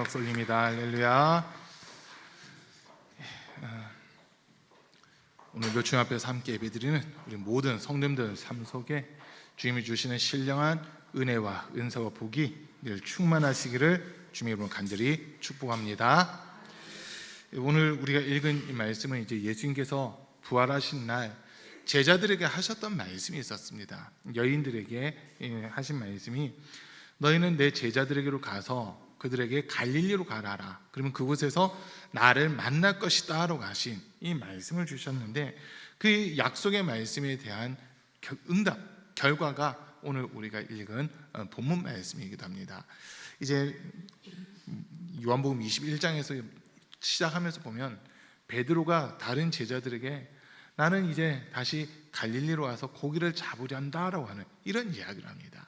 박수 올립니다. 할렐루야. 오늘 묘충 앞에서 함께 예배드리는 우리 모든 성도님들 삶 속에 주님이 주시는 신령한 은혜와 은사와 복이 늘 충만하시기를 주님의 이름으로 간절히 축복합니다. 오늘 우리가 읽은 이 말씀은 이제 예수님께서 부활하신 날 제자들에게 하셨던 말씀이 있었습니다. 여인들에게 하신 말씀이 너희는 내 제자들에게로 가서 그들에게 갈릴리로 가라라. 그러면 그곳에서 나를 만날 것이다 라고 하신 이 말씀을 주셨는데 그 약속의 말씀에 대한 응답, 결과가 오늘 우리가 읽은 본문 말씀이기도 합니다. 이제 요한복음 21장에서 시작하면서 보면 베드로가 다른 제자들에게 나는 이제 다시 갈릴리로 와서 고기를 잡으려 한다라고 하는 이런 이야기를 합니다.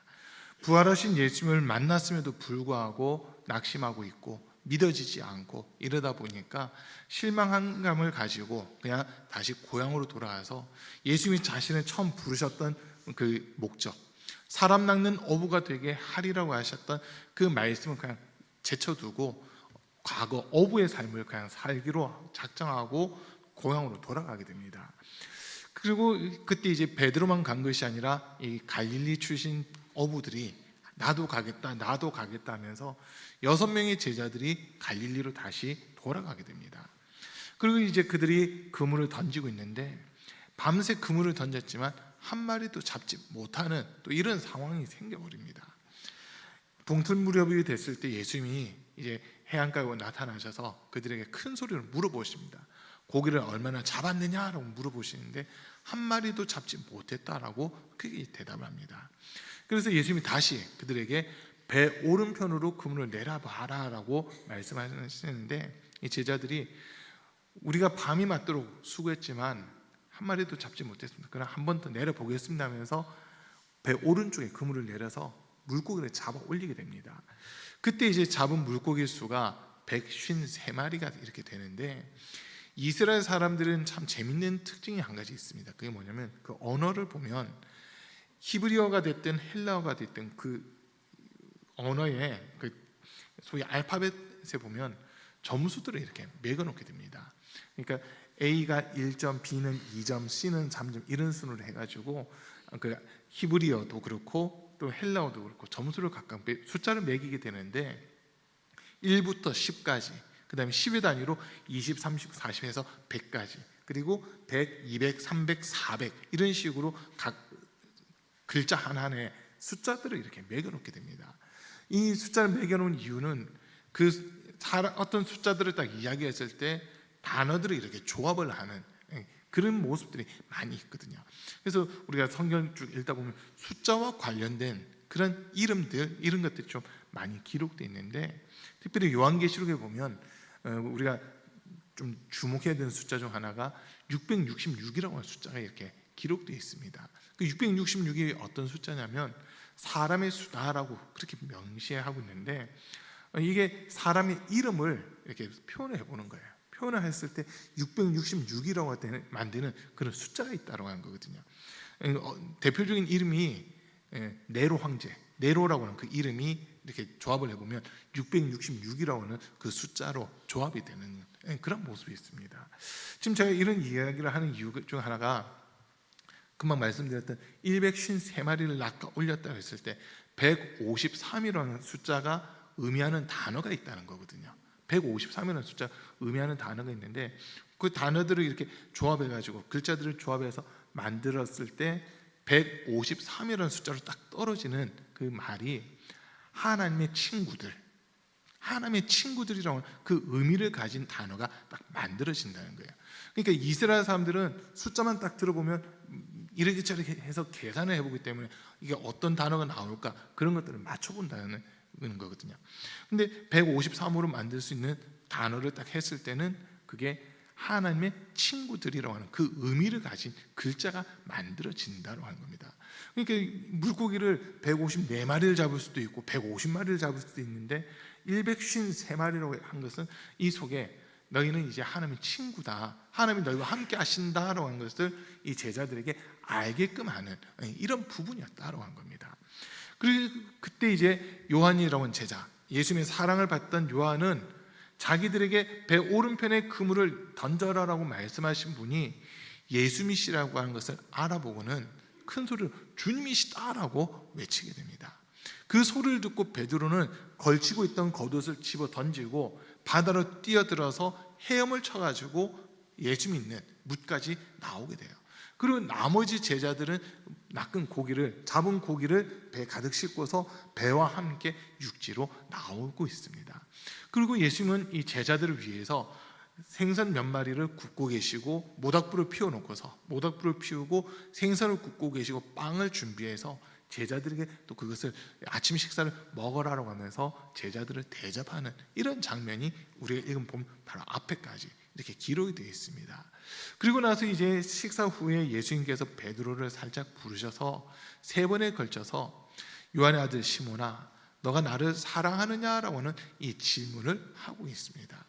부활하신 예수님을 만났음에도 불구하고 낙심하고 있고 믿어지지 않고 이러다 보니까 실망한 감을 가지고 그냥 다시 고향으로 돌아와서 예수님이 자신을 처음 부르셨던 그 목적, 사람 낚는 어부가 되게 하리라고 하셨던 그 말씀을 그냥 제쳐두고 과거 어부의 삶을 그냥 살기로 작정하고 고향으로 돌아가게 됩니다. 그리고 그때 이제 베드로만 간 것이 아니라 이 갈릴리 출신 어부들이 나도 가겠다 하면서 6명의 제자들이 갈릴리로 다시 돌아가게 됩니다. 그리고 이제 그들이 그물을 던지고 있는데 밤새 그물을 던졌지만 한 마리도 잡지 못하는 또 이런 상황이 생겨버립니다. 동틀 무렵이 됐을 때 예수님이 이제 해안가에 나타나셔서 그들에게 큰 소리로 물어보십니다. 고기를 얼마나 잡았느냐라고 물어보시는데 한 마리도 잡지 못했다라고 크게 대답을 합니다. 그래서 예수님이 다시 그들에게 배 오른편으로 그물을 내려봐라라고 말씀하시는데 이 제자들이 우리가 밤이 맞도록 수고했지만 한 마리도 잡지 못했습니다. 그럼 한 번 더 내려보겠습니다 하면서 배 오른쪽에 그물을 내려서 물고기를 잡아 올리게 됩니다. 그때 이제 잡은 물고기 수가 153마리가 이렇게 되는데 이스라엘 사람들은 참 재밌는 특징이 한 가지 있습니다. 그게 뭐냐면 그 언어를 보면 히브리어가 됐든 헬라어가 됐든 그 언어의 그 소위 알파벳에 보면 점수들을 이렇게 매겨놓게 됩니다. 그러니까 A가 1점, B는 2점, C는 3점 이런 순으로 해가지고 그 히브리어도 그렇고 또 헬라어도 그렇고 점수를 각각 숫자를 매기게 되는데 1부터 10까지 그 다음에 10의 단위로 20, 30, 40에서 100까지 그리고 100, 200, 300, 400 이런 식으로 각 글자 하나하나에 숫자들을 이렇게 매겨놓게 됩니다. 이 숫자를 매겨놓은 이유는 어떤 숫자들을 딱 이야기했을 때 단어들을 이렇게 조합을 하는 그런 모습들이 많이 있거든요. 그래서 우리가 성경 쭉 읽다 보면 숫자와 관련된 그런 이름들 이런 것들이 좀 많이 기록되어 있는데 특별히 요한계시록에 보면 우리가 좀 주목해야 되는 숫자 중 하나가 666이라고 하는 숫자가 이렇게 기록되어 있습니다. 그 666이 어떤 숫자냐면 사람의 수다라고 그렇게 명시하고 있는데 이게 사람의 이름을 이렇게 표현해 보는 거예요. 표현을 했을 때 666이라고 만드는 그런 숫자가 있다고 하는 거거든요. 대표적인 이름이 네로 황제, 네로라고 하는 그 이름이 이렇게 조합을 해보면 666이라고 하는 그 숫자로 조합이 되는 그런 모습이 있습니다. 지금 제가 이런 이야기를 하는 이유 중 하나가 금방 말씀드렸던 153마리를 낚아 올렸다고 했을 때 153이라는 숫자가 의미하는 단어가 있다는 거거든요. 153이라는 숫자 의미하는 단어가 있는데 그 단어들을 이렇게 조합해가지고 글자들을 조합해서 만들었을 때 153이라는 숫자로 딱 떨어지는 그 말이 하나님의 친구들, 하나님의 친구들이라는 그 의미를 가진 단어가 딱 만들어진다는 거예요. 그러니까 이스라엘 사람들은 숫자만 딱 들어보면 이렇게 저렇게 해서 계산을 해보기 때문에 이게 어떤 단어가 나올까 그런 것들을 맞춰본다는 거거든요. 근데 153으로 만들 수 있는 단어를 딱 했을 때는 그게 하나님의 친구들이라고 하는 그 의미를 가진 글자가 만들어진다고 하는 겁니다. 그러니까 물고기를 154마리를 잡을 수도 있고 150마리를 잡을 수도 있는데 153마리라고 한 것은 이 속에 너희는 이제 하나님의 친구다, 하나님이 너희와 함께 하신다라고 하는 것을 이 제자들에게 알게끔 하는 이런 부분이었다라고 한 겁니다. 그리고 그때 이제 요한이라고 하는 제자, 예수님의 사랑을 받던 요한은 자기들에게 배 오른편에 그물을 던져라라고 말씀하신 분이 예수님이시라고 하는 것을 알아보고는 큰 소리로 주님이시다라고 외치게 됩니다. 그 소리를 듣고 베드로는 걸치고 있던 겉옷을 집어 던지고 바다로 뛰어들어서 헤엄을 쳐가지고 예수 믿는 뭇까지 나오게 돼요. 그리고 나머지 제자들은 잡은 고기를 배 가득 싣고서 배와 함께 육지로 나오고 있습니다. 그리고 예수님은 이 제자들을 위해서 생선 몇 마리를 굽고 계시고 모닥불을 피우고 생선을 굽고 계시고 빵을 준비해서 제자들에게 또 그것을 아침 식사를 먹으라고 하면서 제자들을 대접하는 이런 장면이 우리가 읽은 본 바로 앞에까지 이렇게 기록이 되어 있습니다. 그리고 나서 이제 식사 후에 예수님께서 베드로를 살짝 부르셔서 3번에 걸쳐서 요한의 아들 시몬아 너가 나를 사랑하느냐라고 하는 이 질문을 하고 있습니다.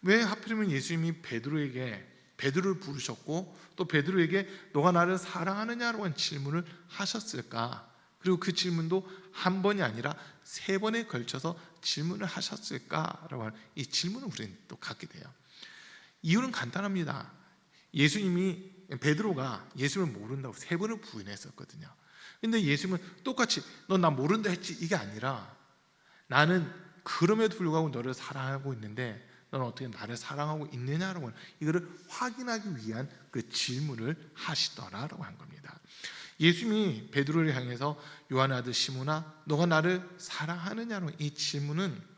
왜 하필이면 예수님이 베드로를 부르셨고 또 베드로에게 너가 나를 사랑하느냐라고 하는 질문을 하셨을까? 그리고 그 질문도 한 번이 아니라 3번에 걸쳐서 질문을 하셨을까라고 하는 이 질문을 우리는 또 갖게 돼요. 이유는 간단합니다. 베드로가 예수님을 모른다고 3번을 부인했었거든요. 근데 예수님은 똑같이 너 나 모른다 했지 이게 아니라 나는 그럼에도 불구하고 너를 사랑하고 있는데 너는 어떻게 나를 사랑하고 있느냐라고 이거를 확인하기 위한 그 질문을 하시더라라고 한 겁니다. 예수님이 베드로를 향해서 요한의 아들 시몬아 너가 나를 사랑하느냐로 이 질문은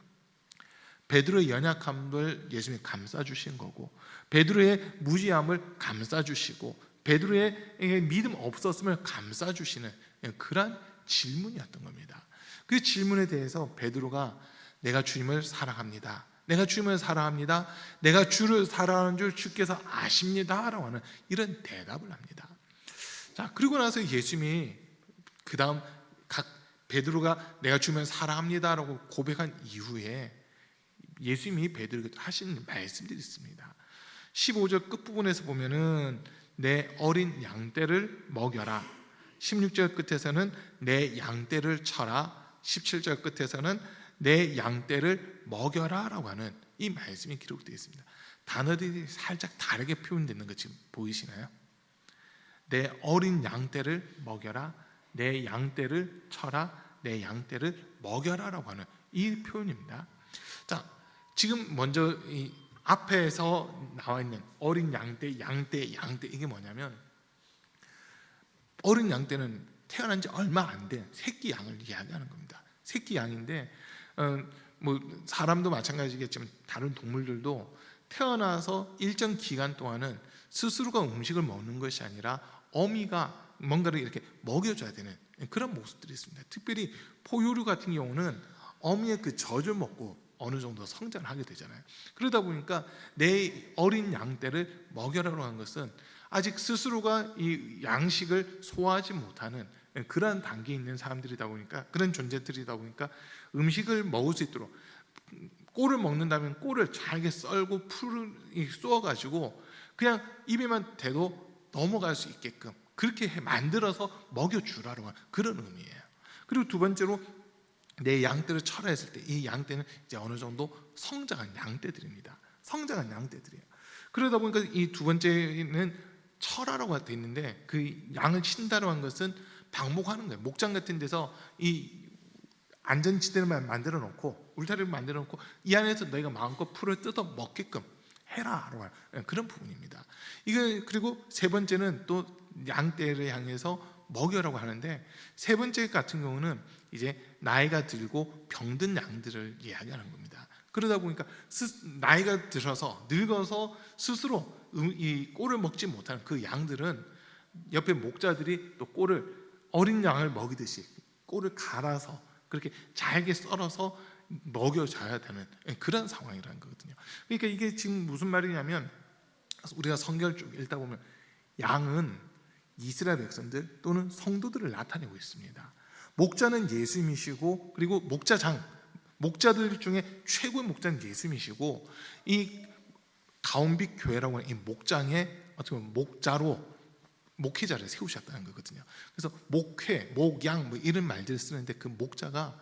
베드로의 연약함을 예수님이 감싸주신 거고 베드로의 무지함을 감싸주시고 베드로의 믿음 없었음을 감싸주시는 그런 질문이었던 겁니다. 그 질문에 대해서 베드로가 내가 주님을 사랑합니다. 내가 주님을 사랑합니다. 내가 주를 사랑하는 줄 주께서 아십니다라고 하는 이런 대답을 합니다. 자, 그리고 나서 예수님이 그 다음 베드로가 내가 주님을 사랑합니다라고 고백한 이후에 예수님이 베드로에게 하시는 말씀들이 있습니다. 15절 끝부분에서 보면은 내 어린 양떼를 먹여라. 16절 끝에서는 내 양떼를 쳐라. 17절 끝에서는 내 양떼를 먹여라 라고 하는 이 말씀이 기록되어 있습니다. 단어들이 살짝 다르게 표현되는 거 지금 보이시나요? 내 어린 양떼를 먹여라. 내 양떼를 쳐라. 내 양떼를 먹여라 라고 하는 이 표현입니다. 자, 지금 먼저 이 앞에서 나와 있는 어린 양떼 이게 뭐냐면 어린 양떼는 태어난 지 얼마 안 된 새끼 양을 이야기하는 겁니다. 새끼 양인데 뭐 사람도 마찬가지겠지만 다른 동물들도 태어나서 일정 기간 동안은 스스로가 음식을 먹는 것이 아니라 어미가 뭔가를 이렇게 먹여줘야 되는 그런 모습들이 있습니다. 특별히 포유류 같은 경우는 어미의 그 젖을 먹고 어느 정도 성장을 하게 되잖아요. 그러다 보니까 내 어린 양떼를 먹여라고 하는 것은 아직 스스로가 이 양식을 소화하지 못하는 그런 단계에 있는 사람들이다 보니까 그런 존재들이다 보니까 음식을 먹을 수 있도록 꼴을 먹는다면 꼴을 잘게 썰고 풀을 쏘아가지고 그냥 입에만 대도 넘어갈 수 있게끔 그렇게 만들어서 먹여주라고 하는 그런 의미예요. 그리고 두 번째로 내 양떼를 쳐라 했을 때 이 양떼는 이제 어느 정도 성장한 양떼들입니다. 성장한 양떼들이에요. 그러다 보니까 이 두 번째는 쳐라라고 되어 있는데 그 양을 친다라고 하는 것은 방목하는 거예요. 목장 같은 데서 이 안전지대를 만들어 놓고 울타리를 만들어 놓고 이 안에서 너희가 마음껏 풀을 뜯어 먹게끔 해라라고 하는 그런 부분입니다. 이거 그리고 세 번째는 또 양떼를 향해서 먹여라고 하는데 세 번째 같은 경우는 이제 나이가 들고 병든 양들을 이야기하는 겁니다. 그러다 보니까 나이가 들어서 늙어서 스스로 이 꼴을 먹지 못하는 그 양들은 옆에 목자들이 또 꼴을 어린 양을 먹이듯이 꼴을 갈아서 그렇게 잘게 썰어서 먹여줘야 되는 그런 상황이라는 거거든요. 그러니까 이게 지금 무슨 말이냐면 우리가 성경을 쭉 읽다 보면 양은 이스라엘 백성들 또는 성도들을 나타내고 있습니다. 목자는 예수님이시고 그리고 목자들 중에 최고의 목자는 예수님이시고 이 가온빛 교회라고 하는 이 목장에 어떻게 보면 목회자를 세우셨다는 거거든요. 그래서 목회, 목양 뭐 이런 말들을 쓰는데 그 목자가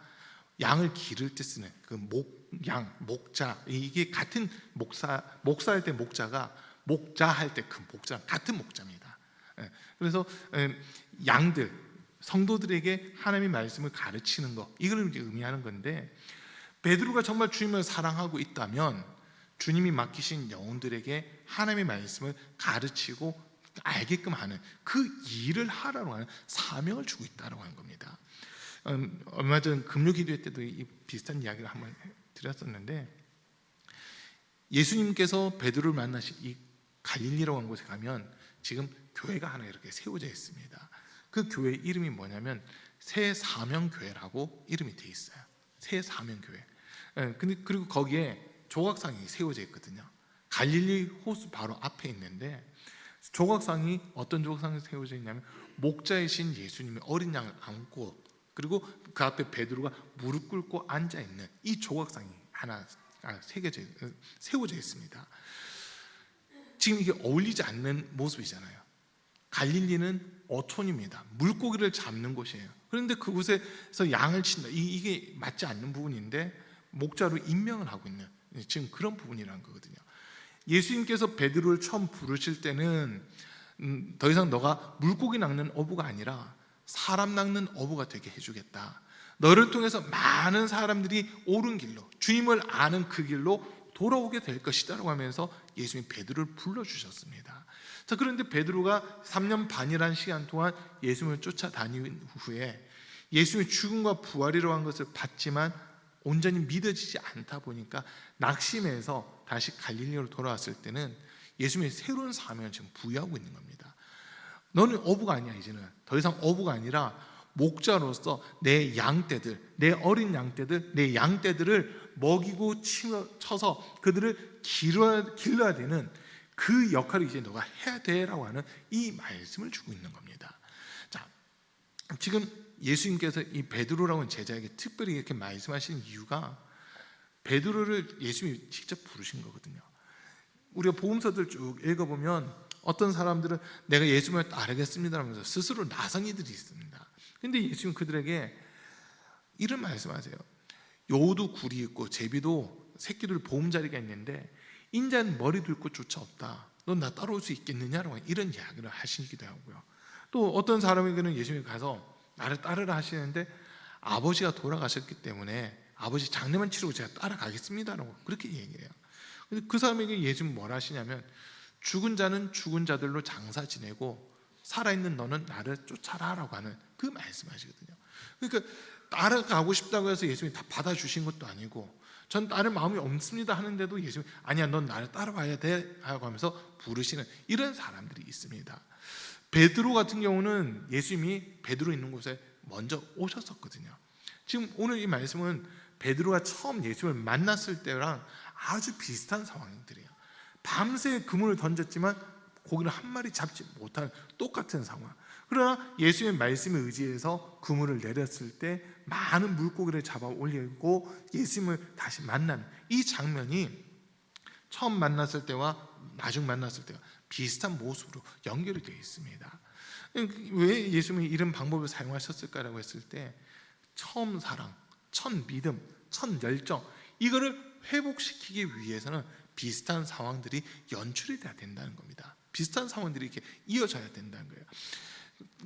양을 기를 때 쓰는 그 목자, 이게 같은 목사할 때 목자가 목자할 때 그 목자 같은 목자입니다. 그래서 양들, 성도들에게 하나님의 말씀을 가르치는 것, 이걸 의미하는 건데, 베드로가 정말 주님을 사랑하고 있다면 주님이 맡기신 영혼들에게 하나님의 말씀을 가르치고 알게끔 하는 그 일을 하라고 하는 사명을 주고 있다고 하는 겁니다. 얼마 전 금요기도회 때도 비슷한 이야기를 한번 드렸었는데, 예수님께서 베드로를 만나신 이 갈릴리라고 하는 곳에 가면 지금 교회가 하나 이렇게 세워져 있습니다. 그 교회 이름이 뭐냐면 새 사명교회라고 이름이 돼 있어요. 새 사명교회. 그리고 거기에 조각상이 세워져 있거든요. 갈릴리 호수 바로 앞에 있는데, 조각상이 어떤 조각상이 세워져 있냐면 목자이신 예수님의 어린 양을 안고, 그리고 그 앞에 베드로가 무릎 꿇고 앉아 있는 이 조각상이 하나 세워져 있습니다. 지금 이게 어울리지 않는 모습이잖아요. 갈릴리는 어촌입니다. 물고기를 잡는 곳이에요. 그런데 그곳에서 양을 친다, 이게 맞지 않는 부분인데 목자로 임명을 하고 있는 지금 그런 부분이라는 거거든요. 예수님께서 베드로를 처음 부르실 때는 더 이상 너가 물고기 낚는 어부가 아니라 사람 낚는 어부가 되게 해주겠다. 너를 통해서 많은 사람들이 옳은 길로, 주님을 아는 그 길로 돌아오게 될 것이다 라고 하면서 예수님이 베드로를 불러주셨습니다. 자, 그런데 베드로가 3년 반이라는 시간 동안 예수님을 쫓아다닌 후에 예수님의 죽음과 부활이라고 한 것을 봤지만 온전히 믿어지지 않다 보니까 낙심해서 다시 갈릴리로 돌아왔을 때는 예수님의 새로운 사명을 지금 부여하고 있는 겁니다. 너는 어부가 아니야. 이제는 더 이상 어부가 아니라 목자로서 내 양떼들, 내 어린 양떼들, 내 양떼들을 먹이고 쳐서 그들을 길러야 되는 그 역할을 이제 너가 해야 돼라고 하는 이 말씀을 주고 있는 겁니다. 자, 지금 예수님께서 이 베드로라고 하는 제자에게 특별히 이렇게 말씀하시는 이유가, 베드로를 예수님이 직접 부르신 거거든요. 우리가 복음서들 쭉 읽어보면 어떤 사람들은 내가 예수님을 따르겠습니다 하면서 스스로 나선 이들이 있습니다. 근데 예수님 그들에게 이런 말씀하세요. 여우도 굴이 있고 제비도 새끼들 보금자리가 있는데 인자는 머리도 있고 조차 없다. 넌 나 따라올 수 있겠느냐라고 이런 이야기를 하시기도 하고요. 또 어떤 사람에게는 예수님이 가서 나를 따르라 하시는데 아버지가 돌아가셨기 때문에 아버지 장례만 치르고 제가 따라가겠습니다라고 그렇게 얘기해요. 근데 그 사람에게 예수님은 뭐라 하시냐면, 죽은 자는 죽은 자들로 장사 지내고 살아있는 너는 나를 쫓아라라고 하는 그 말씀하시거든요. 그러니까 따라가고 싶다고 해서 예수님이 다 받아주신 것도 아니고, 전 따를 마음이 없습니다 하는데도 예수님이 아니야 넌 나를 따라와야 돼 하고 하면서 부르시는 이런 사람들이 있습니다. 베드로 같은 경우는 예수님이 베드로 있는 곳에 먼저 오셨었거든요. 지금 오늘 이 말씀은 베드로가 처음 예수님을 만났을 때랑 아주 비슷한 상황들이에요. 밤새 그물을 던졌지만 고기를 한 마리 잡지 못한 똑같은 상황. 그러나 예수님의 말씀에 의지해서 그물을 내렸을 때 많은 물고기를 잡아 올리고 예수님을 다시 만나는 이 장면이 처음 만났을 때와 나중 만났을 때가 비슷한 모습으로 연결이 되어 있습니다. 왜 예수님이 이런 방법을 사용하셨을까라고 했을 때, 처음 사랑, 첫 믿음, 첫 열정, 이거를 회복시키기 위해서는 비슷한 상황들이 연출이 돼야 된다는 겁니다. 비슷한 상황들이 이렇게 이어져야 된다는 거예요.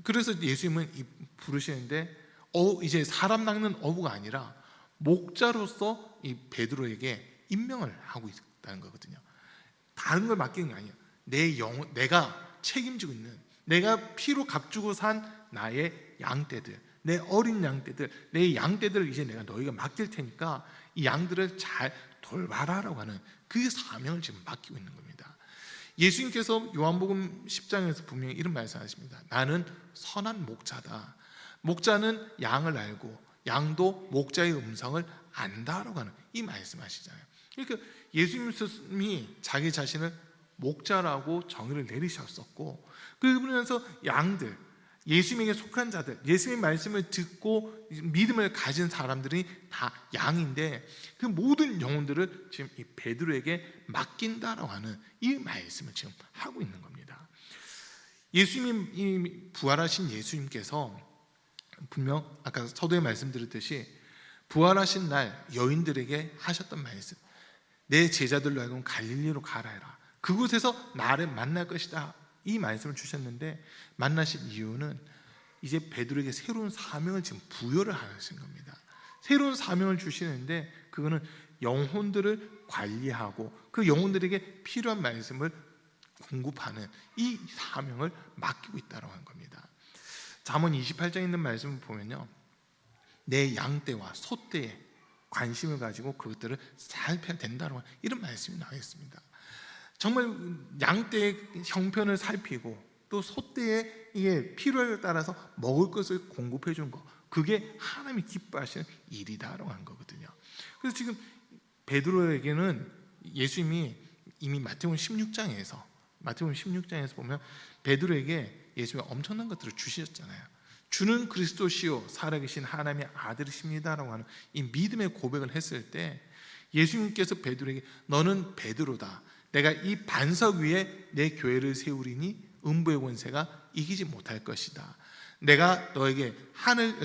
그래서 예수님은 부르시는데 이제 사람 낚는 어부가 아니라 목자로서 이 베드로에게 임명을 하고 있다는 거거든요. 다른 걸 맡기는 게 아니에요. 내 영혼, 내가 책임지고 있는, 내가 피로 값주고 산 나의 양떼들, 내 어린 양떼들, 내 양떼들을 이제 내가 너희가 맡길 테니까 이 양들을 잘 돌봐라라고 하는 그 사명을 지금 맡기고 있는 겁니다. 예수님께서 요한복음 10장에서 분명히 이런 말씀하십니다. 나는 선한 목자다. 목자는 양을 알고 양도 목자의 음성을 안다라고 하는 이 말씀하시잖아요. 그러니까 예수님이 자기 자신을 목자라고 정의를 내리셨었고, 그러면서 양들, 예수님에게 속한 자들, 예수님의 말씀을 듣고 믿음을 가진 사람들이 다 양인데 그 모든 영혼들을 지금 이 베드로에게 맡긴다라고 하는 이 말씀을 지금 하고 있는 겁니다. 예수님, 부활하신 예수님께서 분명 아까 서두에 말씀드렸듯이 부활하신 날 여인들에게 하셨던 말씀, 내 제자들로 하여금 갈릴리로 가라 해라. 그곳에서 나를 만날 것이다. 이 말씀을 주셨는데, 만나신 이유는 이제 베드로에게 새로운 사명을 지금 부여를 하신 겁니다. 새로운 사명을 주시는데, 그거는 영혼들을 관리하고 그 영혼들에게 필요한 말씀을 공급하는 이 사명을 맡기고 있다고 한 겁니다. 잠언 28장에 있는 말씀을 보면요, 내 양떼와 소떼에 관심을 가지고 그것들을 살펴야 된다고 이런 말씀이 나와 있습니다. 정말 양떼의 형편을 살피고 또 소떼의 이게 필요에 따라서 먹을 것을 공급해 주는 거, 그게 하나님이 기뻐하시는 일이다라고 한 거거든요. 그래서 지금 베드로에게는 예수님이 이미 마태복음 16장에서 보면 베드로에게 예수님이 엄청난 것들을 주셨잖아요. 주는 그리스도시요 살아계신 하나님의 아들이십니다라고 하는 이 믿음의 고백을 했을 때, 예수님께서 베드로에게 너는 베드로다, 내가 이 반석 위에 내 교회를 세우리니 음부의 권세가 이기지 못할 것이다. 내가 너에게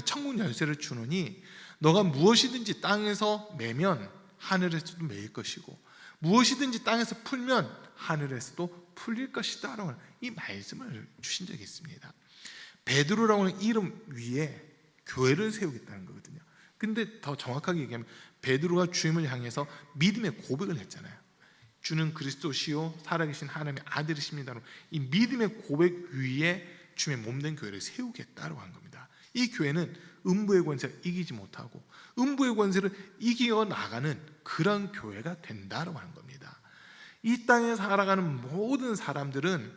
천국 열쇠를 주노니 너가 무엇이든지 땅에서 매면 하늘에서도 매일 것이고 무엇이든지 땅에서 풀면 하늘에서도 풀릴 것이다 라고 이 말씀을 주신 적이 있습니다. 베드로라고 하는 이름 위에 교회를 세우겠다는 거거든요. 근데 더 정확하게 얘기하면 베드로가 주님을 향해서 믿음의 고백을 했잖아요. 주는 그리스도시요 살아계신 하나님의 아들이십니다. 이 믿음의 고백 위에 주님의 몸된 교회를 세우겠다고 한 겁니다. 이 교회는 음부의 권세를 이기지 못하고 음부의 권세를 이겨 나가는 그런 교회가 된다고 하는 겁니다. 이 땅에 살아가는 모든 사람들은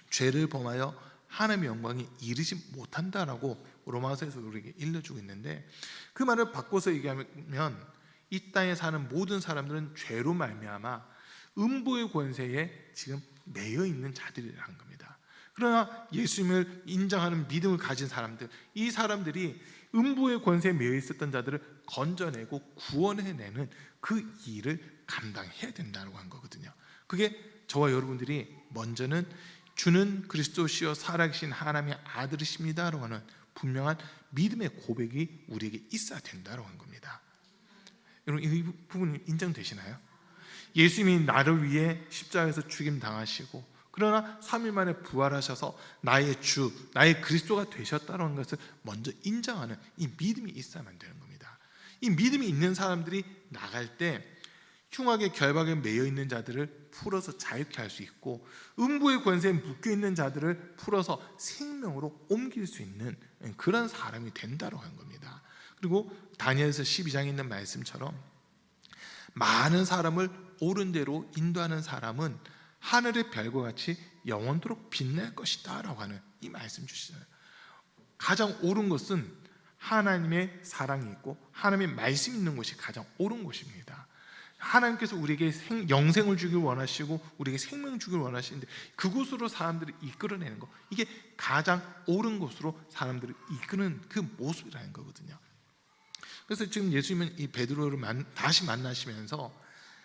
죄를 범하여 하나님의 영광이 이르지 못한다라고 로마서에서 우리에게 일러주고 있는데, 그 말을 바꿔서 얘기하면 이 땅에 사는 모든 사람들은 죄로 말미암아 음부의 권세에 지금 매여 있는 자들이라는 겁니다. 그러나 예수님을 인정하는 믿음을 가진 사람들, 이 사람들이 음부의 권세에 매여 있었던 자들을 건져내고 구원해내는 그 일을 감당해야 된다고 한 거거든요. 그게 저와 여러분들이 먼저는 주는 그리스도시요 살아계신 하나님의 아들이십니다라고 하는 분명한 믿음의 고백이 우리에게 있어야 된다고 한 겁니다. 여러분, 이 부분이 인정되시나요? 예수님이 나를 위해 십자가에서 죽임 당하시고 그러나 3일 만에 부활하셔서 나의 주, 나의 그리스도가 되셨다는 것을 먼저 인정하는 이 믿음이 있어야만 되는 겁니다. 이 믿음이 있는 사람들이 나갈 때 흉악의 결박에 매여 있는 자들을 풀어서 자유케 할 수 있고 음부의 권세에 묶여 있는 자들을 풀어서 생명으로 옮길 수 있는 그런 사람이 된다고 하는 겁니다. 그리고 다니엘서 12장에 있는 말씀처럼 많은 사람을 옳은 대로 인도하는 사람은 하늘의 별과 같이 영원토록 빛날 것이다 라고 하는 이 말씀 주시잖아요. 가장 옳은 것은 하나님의 사랑이 있고 하나님의 말씀이 있는 곳이 가장 옳은 곳입니다. 하나님께서 우리에게 영생을 주길 원하시고 우리에게 생명을 주길 원하시는데 그곳으로 사람들을 이끌어내는 것, 이게 가장 옳은 곳으로 사람들을 이끄는 그 모습이라는 거거든요. 그래서 지금 예수님은 이 베드로를 다시 만나시면서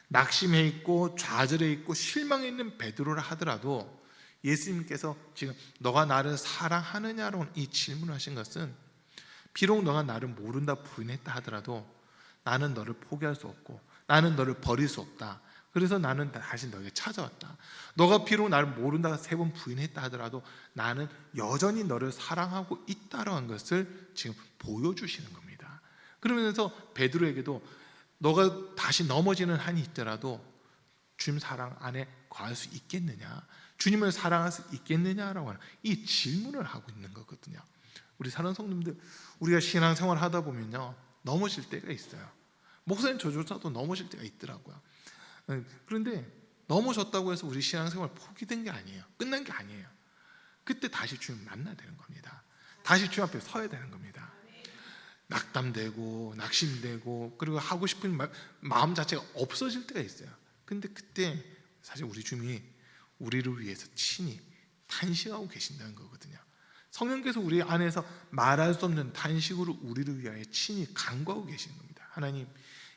낙심해 있고 좌절해 있고 실망해 있는 베드로를 하더라도 예수님께서 지금 너가 나를 사랑하느냐로 이 질문을 하신 것은, 비록 너가 나를 모른다 부인했다 하더라도 나는 너를 포기할 수 없고 나는 너를 버릴 수 없다. 그래서 나는 다시 너에게 찾아왔다. 너가 비록 나를 모른다 3번 부인했다 하더라도 나는 여전히 너를 사랑하고 있다라는 것을 지금 보여주시는 겁니다. 그러면서 베드로에게도 너가 다시 넘어지는 한이 있더라도 주님 사랑 안에 거할 수 있겠느냐, 주님을 사랑할 수 있겠느냐라고 하는 이 질문을 하고 있는 거거든요. 우리 사랑하는 성도님들, 우리가 신앙생활 하다 보면요 넘어질 때가 있어요. 목사님 저조차도 넘어질 때가 있더라고요. 그런데 넘어졌다고 해서 우리 신앙생활 포기된 게 아니에요. 끝난 게 아니에요. 그때 다시 주님 만나야 되는 겁니다. 다시 주님 앞에 서야 되는 겁니다. 낙담되고 낙심되고 그리고 하고 싶은 마음 자체가 없어질 때가 있어요. 근데 그때 사실 우리 주님이 우리를 위해서 친히 탄식하고 계신다는 거거든요. 성령께서 우리 안에서 말할 수 없는 탄식으로 우리를 위하여 친히 간구하고 계시는 겁니다. 하나님,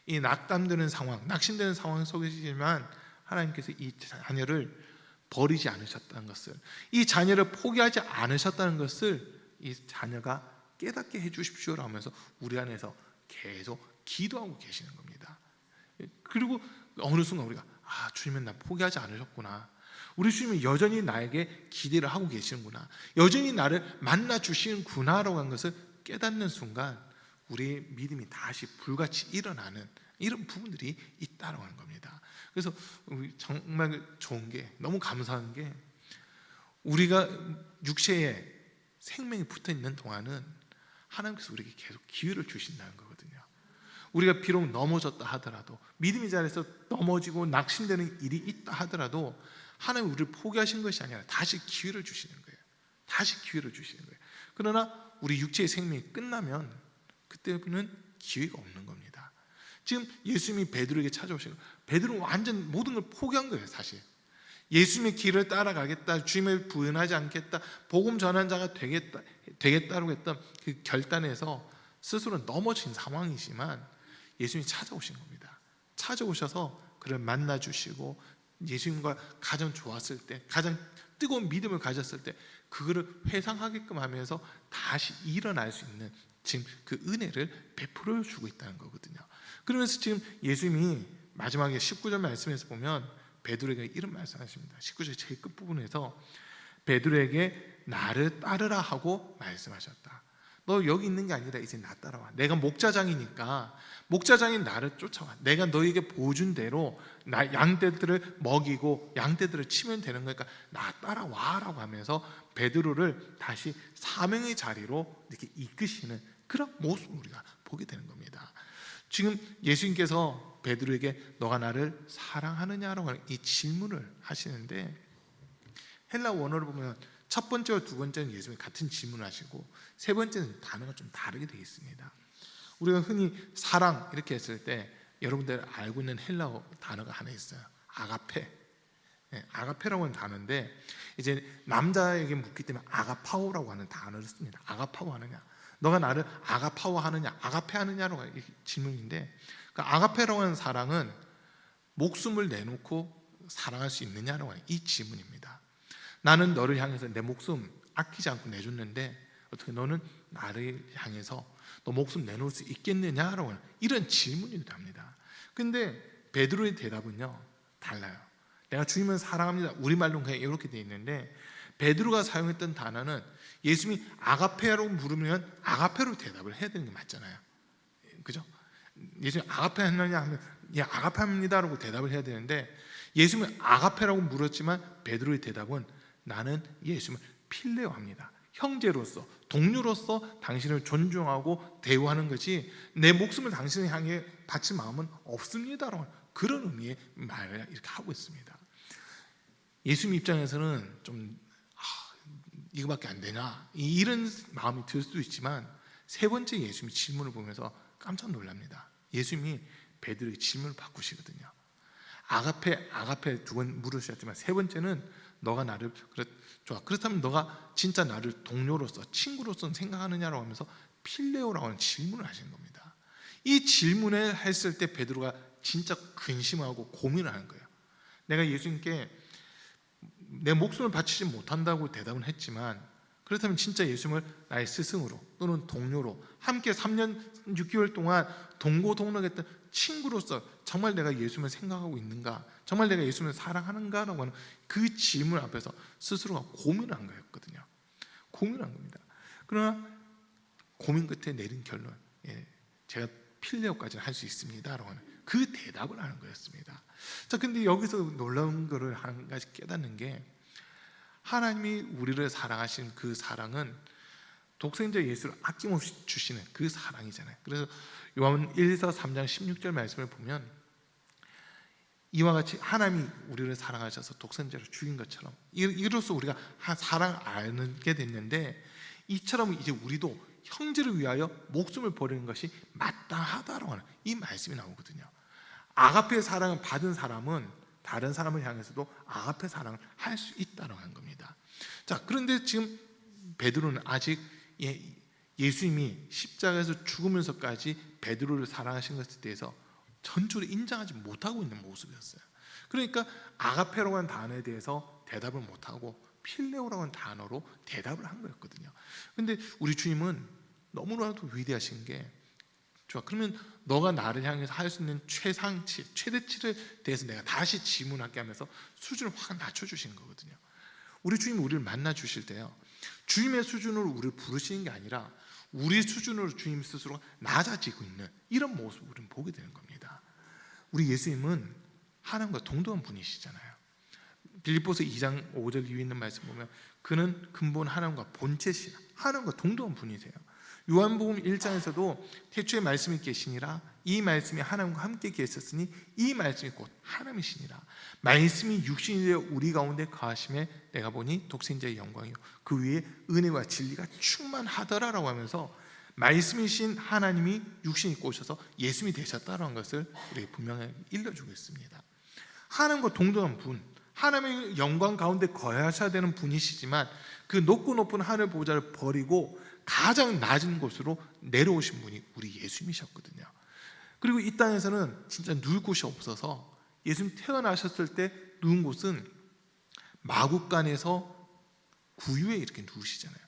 이 낙담되는 상황, 낙심되는 상황 속이지만 하나님께서 이 자녀를 버리지 않으셨다는 것을, 이 자녀를 포기하지 않으셨다는 것을 이 자녀가 깨닫게 해주십시오라고 하면서 우리 안에서 계속 기도하고 계시는 겁니다. 그리고 어느 순간 우리가 주님은 나 포기하지 않으셨구나, 우리 주님은 여전히 나에게 기대를 하고 계시는구나, 여전히 나를 만나 주시는구나라고 하는 것을 깨닫는 순간 우리의 믿음이 다시 불같이 일어나는 이런 부분들이 있다고 하는 겁니다. 그래서 정말 좋은 게, 너무 감사한 게, 우리가 육체에 생명이 붙어 있는 동안은 하나님께서 우리에게 계속 기회를 주신다는 거거든요. 우리가 비록 넘어졌다 하더라도, 믿음의 자리에서 넘어지고 낙심되는 일이 있다 하더라도 하나님 우리를 포기하신 것이 아니라 다시 기회를 주시는 거예요. 다시 기회를 주시는 거예요. 그러나 우리 육체의 생명이 끝나면 그때는 기회가 없는 겁니다. 지금 예수님이 베드로에게 찾아오신 거예요. 베드로는 완전 모든 걸 포기한 거예요. 사실 예수님의 길을 따라가겠다, 주님을 부인하지 않겠다, 복음 전한 자가 되겠다라고 했던 그 결단에서 스스로 넘어진 상황이지만 예수님이 찾아오신 겁니다. 찾아오셔서 그를 만나 주시고 예수님과 가장 좋았을 때, 가장 뜨거운 믿음을 가졌을 때 그거를 회상하게끔 하면서 다시 일어날 수 있는 지금 그 은혜를 베풀어 주고 있다는 거거든요. 그러면서 지금 예수님이 마지막에 19절 말씀에서 보면 베드로에게 이런 말씀하십니다. 19절 제일 끝부분에서 베드로에게 나를 따르라 하고 말씀하셨다. 너 여기 있는 게 아니라 이제 나 따라와. 내가 목자장이니까 목자장인 나를 쫓아와. 내가 너에게 보여준 대로 양떼들을 먹이고 양떼들을 치면 되는 거니까 나 따라와 라고 하면서 베드로를 다시 사명의 자리로 이렇게 이끄시는 그런 모습을 우리가 보게 되는 겁니다. 지금 예수님께서 베드로에게 너가 나를 사랑하느냐라고 하는 이 질문을 하시는데, 헬라 원어를 보면 첫 번째와 두 번째는 예수님이 같은 질문을 하시고 세 번째는 단어가 좀 다르게 되어 있습니다. 우리가 흔히 사랑 이렇게 했을 때 여러분들 알고 있는 헬라어 단어가 하나 있어요. 아가페. 아가페라고 하는 단어인데 이제 남자에게 묻기 때문에 아가파오라고 하는 단어를 씁니다. 아가파오 하느냐, 너가 나를 아가파오 하느냐, 아가페 하느냐라고 하는 질문인데, 그러니까 아가페라고 하는 사랑은 목숨을 내놓고 사랑할 수 있느냐라고 하는 이 질문입니다. 나는 너를 향해서 내 목숨 아끼지 않고 내줬는데 어떻게 너는 나를 향해서 너 목숨 내놓을 수 있겠느냐라고 하는 이런 질문이기도 합니다. 근데 베드로의 대답은요 달라요. 내가 주님을 사랑합니다, 우리말로는 그냥 이렇게 되어 있는데 베드로가 사용했던 단어는 예수님이 아가페라고 부르면 아가페로 대답을 해야 되는 게 맞잖아요. 그죠? 예수님이 아가페 하느냐 하면 예 아가페입니다라고 대답을 해야 되는데 예수님은 아가페라고 물었지만 베드로의 대답은 나는 예수님을 필레오합니다. 형제로서, 동료로서 당신을 존중하고 대우하는 것이 내 목숨을 당신을 향해 바칠 마음은 없습니다라고 그런 의미의 말을 이렇게 하고 있습니다. 예수님 입장에서는 좀 이거밖에 안 되나 이런 마음이 들 수도 있지만 세 번째 예수님의 질문을 보면서 깜짝 놀랍니다. 예수님이 베드로의 질문을 바꾸시거든요. 아가페 두 번 물으셨지만 세 번째는 너가 나를 좋아, 그렇다면 너가 진짜 나를 동료로서 친구로서 생각하느냐라고 하면서 필레오라고 하는 질문을 하시는 겁니다. 이 질문을 했을 때 베드로가 진짜 근심하고 고민을 하는 거예요. 내가 예수님께 내 목숨을 바치지 못한다고 대답은 했지만 그렇다면 진짜 예수님을 나의 스승으로 또는 동료로 함께 3년 6개월 동안 동고동락했던 친구로서 정말 내가 예수님을 생각하고 있는가, 정말 내가 예수님을 사랑하는가라고 하는 그 질문 앞에서 스스로가 고민을 한 거였거든요. 고민을 한 겁니다. 그러나 고민 끝에 내린 결론, 제가 필레오까지는 할 수 있습니다라고 하는 그 대답을 하는 거였습니다. 자, 근데 여기서 놀라운 거를 한 가지 깨닫는 게 하나님이 우리를 사랑하신 그 사랑은 독생자 예수를 아낌없이 주시는 그 사랑이잖아요. 그래서 요한 1서 3장 16절 말씀을 보면 이와 같이 하나님이 우리를 사랑하셔서 독생자를 죽인 것처럼 이로써 우리가 사랑을 알게 됐는데 이처럼 이제 우리도 형제를 위하여 목숨을 버리는 것이 마땅하다라고 하는 이 말씀이 나오거든요. 아가페의 사랑을 받은 사람은 다른 사람을 향해서도 아가페 사랑을 할 수 있다는 겁니다. 자, 그런데 지금 베드로는 아직 예수님이 십자가에서 죽으면서까지 베드로를 사랑하신 것에 대해서 전적으로 인정하지 못하고 있는 모습이었어요. 그러니까 아가페라고 하는 단어에 대해서 대답을 못하고 필레오라고 하는 단어로 대답을 한 거였거든요. 그런데 우리 주님은 너무나도 위대하신 게 좋아. 그러면 너가 나를 향해서 할 수 있는 최상치, 최대치를 대해서 내가 다시 질문하게 하면서 수준을 확 낮춰주시는 거거든요. 우리 주님이 우리를 만나 주실 때요, 주님의 수준으로 우리를 부르시는 게 아니라 우리 수준으로 주님 스스로 낮아지고 있는 이런 모습을 우리는 보게 되는 겁니다. 우리 예수님은 하나님과 동등한 분이시잖아요. 빌립보서 2장 5절 위에 있는 말씀 보면 그는 근본 하나님과 본체시라, 하나님과 동등한 분이세요. 요한복음 1장에서도 태초에 말씀이 계시니라, 이 말씀이 하나님과 함께 계셨으니 이 말씀이 곧 하나님이시니라. 말씀이 육신이 되어 우리 가운데 거하심에 내가 보니 독생자의 영광이요 그 위에 은혜와 진리가 충만하더라라고 하면서 말씀이신 하나님이 육신이 입고 오셔서 예수님이 되셨다는 것을 우리에게 분명히 일러주고 있습니다. 하나님과 동등한 분, 하나님의 영광 가운데 거하셔야 되는 분이시지만 그 높고 높은 하늘 보좌를 버리고 가장 낮은 곳으로 내려오신 분이 우리 예수님이셨거든요. 그리고 이 땅에서는 진짜 누울 곳이 없어서 예수님 태어나셨을 때 누운 곳은 마구간에서 구유에 이렇게 누우시잖아요.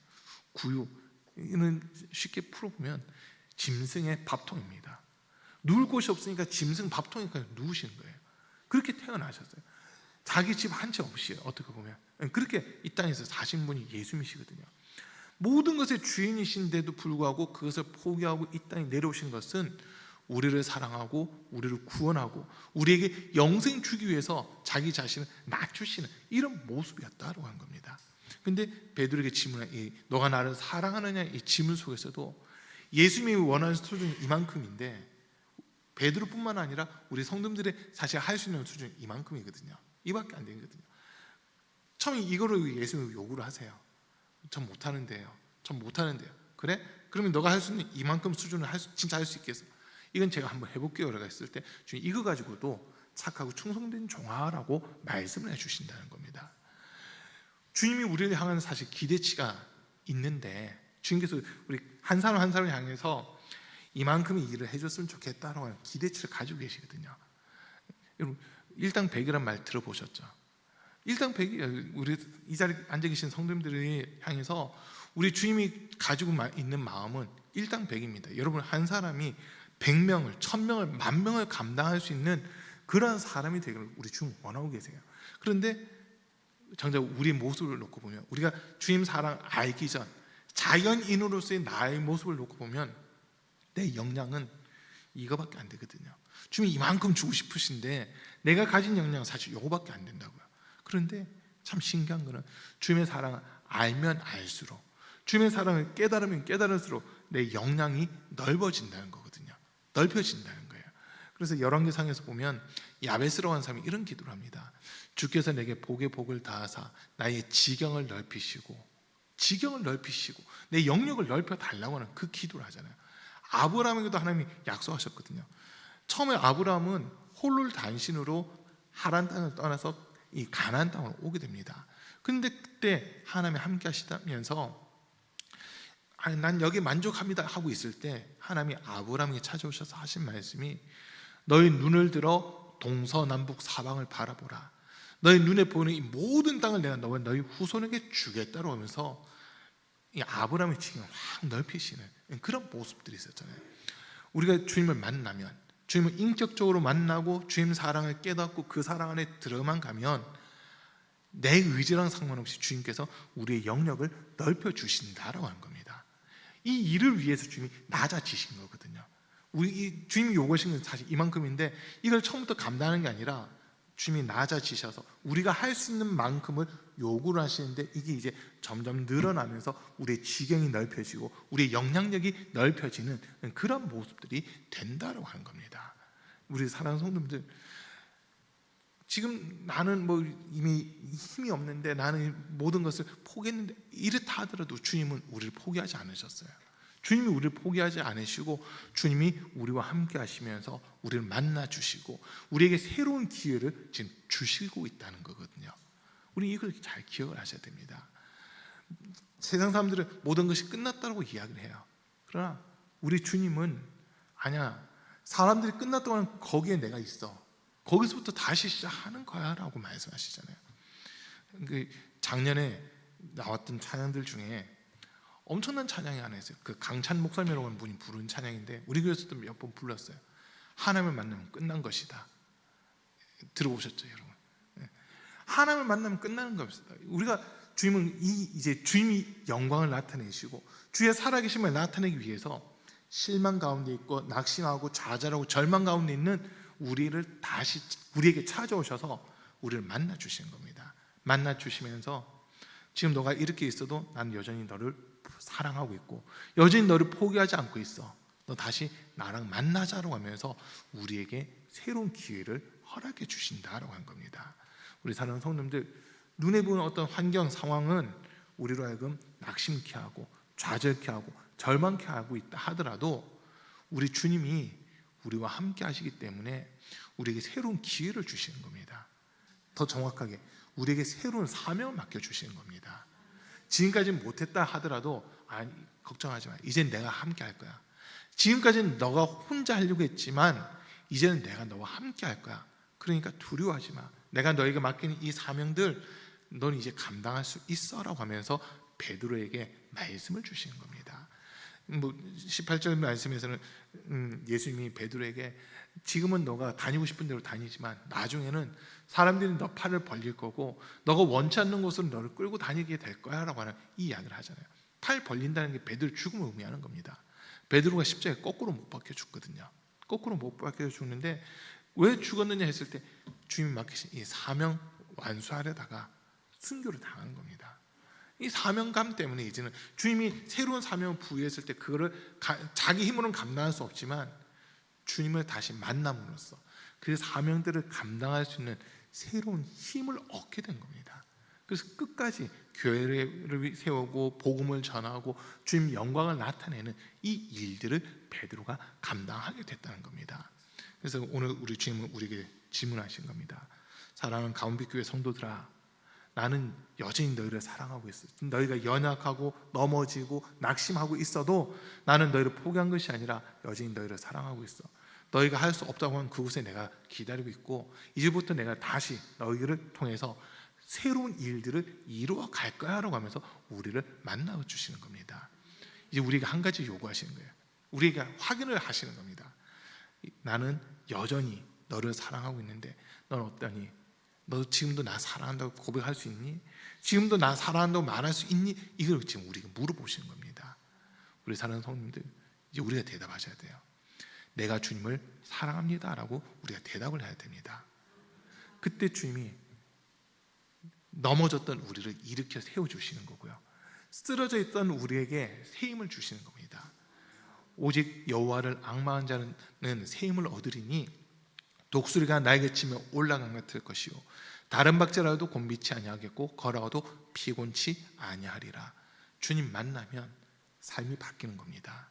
구유는 쉽게 풀어보면 짐승의 밥통입니다. 누울 곳이 없으니까 짐승 밥통에 그냥 누우시는 거예요. 그렇게 태어나셨어요. 자기 집 한 채 없이, 어떻게 보면 그렇게 이 땅에서 사신 분이 예수님이시거든요. 모든 것의 주인이신데도 불구하고 그것을 포기하고 이 땅에 내려오신 것은 우리를 사랑하고 우리를 구원하고 우리에게 영생 주기 위해서 자기 자신을 낮추시는 이런 모습이었다고 하는 겁니다. 근데 베드로에게 질문한 너가 나를 사랑하느냐 이 질문 속에서도 예수님이 원하는 수준이 이만큼인데 베드로뿐만 아니라 우리 성도들의 사실 할 수 있는 수준이 이만큼이거든요. 이밖에 안 되거든요. 처음에 이거를 예수님이 요구를 하세요. 전 못하는데요. 전 못하는데요. 그래? 그러면 너가 할 수 있는 이만큼 수준을 진짜 할 수 있겠어? 이건 제가 한번 해볼게요. 라고 했을 때 주님 이거 가지고도 착하고 충성된 종아라고 말씀을 해주신다는 겁니다. 주님이 우리를 향하는 사실 기대치가 있는데 주님께서 우리 한 사람 한 사람을 향해서 이만큼의 일을 해줬으면 좋겠다라고 하는 기대치를 가지고 계시거든요. 여러분 1당 100이란 말 들어보셨죠? 1당 100이 우리 이 자리에 앉아 계신 성도님들을 향해서 우리 주님이 가지고 있는 마음은 1당 100입니다. 여러분 한 사람이 100명을, 1000명을, 10,000명을 감당할 수 있는 그러한 사람이 되기를 우리 주님 원하고 계세요. 그런데 정작 우리의 모습을 놓고 보면 우리가 주님 사랑 알기 전 자연인으로서의 나의 모습을 놓고 보면 내 역량은 이거밖에 안 되거든요. 주님이 이만큼 주고 싶으신데 내가 가진 역량은 사실 이거밖에 안 된다고요. 그런데 참 신기한 거는 주님의 사랑을 알면 알수록 주님의 사랑을 깨달으면 깨달을수록 내 역량이 넓어진다는 거거든요. 넓혀진다는 거예요. 그래서 열왕기상에서 보면 야베스라고 하는 사람이 이런 기도를 합니다. 주께서 내게 복에 복을 다하사 나의 지경을 넓히시고 내 영역을 넓혀 달라고 하는 그 기도를 하잖아요. 아브라함에게도 하나님이 약속하셨거든요. 처음에 아브라함은 홀로 단신으로 하란 땅을 떠나서 이 가나안 땅으로 오게 됩니다. 그런데 그때 하나님이 함께 하시다면서 난 여기 만족합니다 하고 있을 때 하나님이 아브라함에게 찾아오셔서 하신 말씀이 너희 눈을 들어 동서남북 사방을 바라보라. 너희 눈에 보이는 이 모든 땅을 내가 너희 후손에게 주겠다고 하면서 이 아브라함의 지경을 확 넓히시는 그런 모습들이 있었잖아요. 우리가 주님을 만나면 주님을 인격적으로 만나고 주님 사랑을 깨닫고 그 사랑 안에 들어만 가면 내 의지랑 상관없이 주님께서 우리의 영역을 넓혀 주신다라고 하는 겁니다. 이 일을 위해서 주님이 낮아지신 거거든요. 주님이 요구하신 건 사실 이만큼인데 이걸 처음부터 감당하는 게 아니라 주님이 낮아지셔서 우리가 할 수 있는 만큼을 요구를 하시는데 이게 이제 점점 늘어나면서 우리의 지경이 넓혀지고 우리의 영향력이 넓혀지는 그런 모습들이 된다고 하는 겁니다. 우리 사랑하는 성도님들, 지금 나는 뭐 이미 힘이 없는데 나는 모든 것을 포기했는데 이렇다 하더라도 주님은 우리를 포기하지 않으셨어요. 주님이 우리를 포기하지 않으시고 주님이 우리와 함께 하시면서 우리를 만나 주시고 우리에게 새로운 기회를 지금 주시고 있다는 거거든요. 우리 이걸 잘 기억을 하셔야 됩니다. 세상 사람들은 모든 것이 끝났다고 이야기를 해요. 그러나 우리 주님은 아니야, 사람들이 끝났다고 하면 거기에 내가 있어, 거기서부터 다시 시작하는 거야 라고 말씀하시잖아요. 작년에 나왔던 찬양들 중에 엄청난 찬양이 하나 있어요. 그 강찬 목사님이라고 하는 분이 부른 찬양인데 우리 교회에서도 몇 번 불렀어요. 하나님을 만나면 끝난 것이다. 들어보셨죠, 여러분? 하나님을 만나면 끝나는 것이다. 우리가 주님은 이제 주님이 영광을 나타내시고 주의 살아계심을 나타내기 위해서 실망 가운데 있고 낙심하고 좌절하고 절망 가운데 있는 우리를 다시 우리에게 찾아오셔서 우리를 만나 주시는 겁니다. 만나 주시면서 지금 너가 이렇게 있어도 난 여전히 너를 사랑하고 있고 여전히 너를 포기하지 않고 있어. 너 다시 나랑 만나자라고 하면서 우리에게 새로운 기회를 허락해 주신다라고 한 겁니다. 우리 사랑하는 성도님들, 눈에 보이는 어떤 환경 상황은 우리로 하여금 낙심케 하고 좌절케 하고 절망케 하고 있다 하더라도 우리 주님이 우리와 함께 하시기 때문에 우리에게 새로운 기회를 주시는 겁니다. 더 정확하게 우리에게 새로운 사명을 맡겨주시는 겁니다. 지금까지는 못했다 하더라도 아니, 걱정하지 마. 이제는 내가 함께 할 거야. 지금까지는 너가 혼자 하려고 했지만 이제는 내가 너와 함께 할 거야. 그러니까 두려워하지 마. 내가 너에게 맡기는 이 사명들 넌 이제 감당할 수 있어라고 하면서 베드로에게 말씀을 주시는 겁니다. 18절 말씀에서는 예수님이 베드로에게 지금은 너가 다니고 싶은 대로 다니지만 나중에는 사람들이 너 팔을 벌릴 거고 너가 원치 않는 곳으로 너를 끌고 다니게 될 거야 라고 하는 이 이야기를 하잖아요. 팔 벌린다는 게 베드로 죽음을 의미하는 겁니다. 베드로가 십자가에 거꾸로 못 박혀 죽거든요. 거꾸로 못 박혀 죽는데 왜 죽었느냐 했을 때 주님이 맡기신 이 사명 완수하려다가 순교를 당하는 겁니다. 이 사명감 때문에 이제는 주님이 새로운 사명을 부여했을 때 그거를 자기 힘으로는 감당할 수 없지만 주님을 다시 만남으로써 그 사명들을 감당할 수 있는 새로운 힘을 얻게 된 겁니다. 그래서 끝까지 교회를 세우고 복음을 전하고 주님 영광을 나타내는 이 일들을 베드로가 감당하게 됐다는 겁니다. 그래서 오늘 우리 주님은 우리에게 질문하신 겁니다. 사랑하는 가운데교회 성도들아, 나는 여전히 너희를 사랑하고 있어. 너희가 연약하고 넘어지고 낙심하고 있어도 나는 너희를 포기한 것이 아니라 여전히 너희를 사랑하고 있어. 너희가 할 수 없다고 하면 그곳에 내가 기다리고 있고 이제부터 내가 다시 너희를 통해서 새로운 일들을 이루어 갈 거야 라고 하면서 우리를 만나 주시는 겁니다. 이제 우리가 한 가지 요구하시는 거예요. 우리에게 확인을 하시는 겁니다. 나는 여전히 너를 사랑하고 있는데 넌 어떠니? 너 지금도 나 사랑한다고 고백할 수 있니? 지금도 나 사랑한다고 말할 수 있니? 이걸 지금 우리가 물어보시는 겁니다. 우리 사랑하는 성도님들, 이제 우리가 대답하셔야 돼요. 내가 주님을 사랑합니다 라고 우리가 대답을 해야 됩니다. 그때 주님이 넘어졌던 우리를 일으켜 세워주시는 거고요, 쓰러져 있던 우리에게 새 힘을 주시는 겁니다. 오직 여호와를 앙망한 자는 새 힘을 얻으리니 독수리가 나에게 치며 올라간 같을 것이요 다른 박자라도 곤비치 아니하겠고 걸어가도 피곤치 아니하리라. 주님 만나면 삶이 바뀌는 겁니다.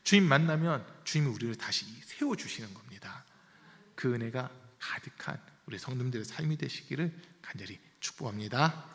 주님 만나면 주님이 우리를 다시 세워주시는 겁니다. 그 은혜가 가득한 우리 성도님들의 삶이 되시기를 간절히 축복합니다.